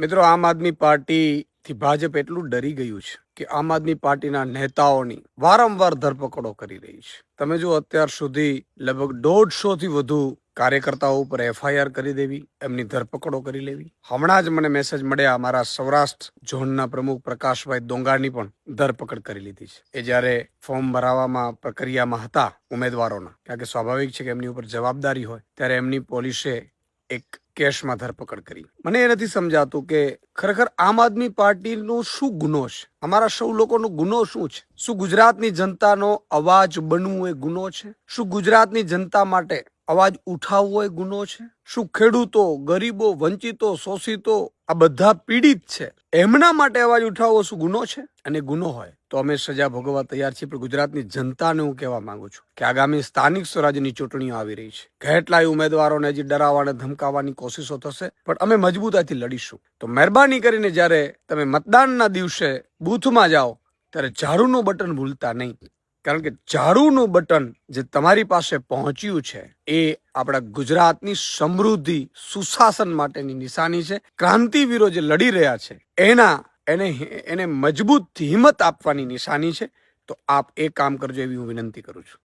મિત્રો, આમ આદમી પાર્ટી થી ભાજપ એટલું ડરી ગયું છે કે આમ આદમી પાર્ટીના નેતાઓની વારંવાર ધરપકડો કરી રહી છે. તમે જો અત્યાર સુધી લગભગ 150 થી વધુ કાર્યકર્તાઓ ઉપર FIR કરી દેવી, એમની ધરપકડો કરી લેવી. હમણાં જ મને મેસેજ મળ્યા, અમારા સૌરાષ્ટ્ર ઝોનના પ્રમુખ પ્રકાશભાઈ દોંગાની પણ ધરપકડ કરી લીધી છે. એ જ્યારે ફોર્મ ભરાવામાં પ્રક્રિયામાં હતા ઉમેદવારોના, કારણ કે સ્વાભાવિક છે કે એમની ઉપર જવાબદારી હોય, ત્યારે એમની પોલીસે એક કેસમાં ધરપકડ કરી. મને એ નથી સમજાતું કે ખરેખર આમ આદમી પાર્ટીનો શું ગુનો છે, અમારા સૌ લોકોનો ગુનો શું છે? શું ગુજરાતની જનતાનો અવાજ બનવું એ ગુનો છે? શું ગુજરાતની જનતા માટે અવાજ ઉઠાવવો એ ગુનો છે? શું ખેડૂતો, ગરીબો, વંચિતો, શોષિતો આ બધા પીડિત છે, એમના માટે અવાજ ઉઠાવવો શું ગુનો છે? અને ગુનો હોય તો અમે સજા ભોગવવા તૈયાર છીએ. પણ ગુજરાતની જનતાને હું કહેવા માંગુ છું કે આગામી સ્થાનિક સ્વરાજ્યની ચૂંટણીઓ આવી રહી છે. કેટલાય ઉમેદવારોને હજી ડરાવવા અને ધમકાવવાની કોશિશો થશે, પણ અમે મજબૂતાઈથી લડીશું. તો મહેરબાની કરીને જ્યારે તમે મતદાનના દિવસે બૂથમાં જાઓ ત્યારે ઝાડુનું બટન ભૂલતા નહીં, કારણ કે ઝાડુનું બટન જે તમારી પાસે પહોંચ્યું છે એ આપણા ગુજરાતની સમૃદ્ધિ, સુશાસન માટેની નિશાની છે. ક્રાંતિવીરો જે લડી રહ્યા છે એને મજબૂત હિંમત આપવાની નિશાની છે. તો આપ એ કામ કરજો એવી હું વિનંતી કરું છું.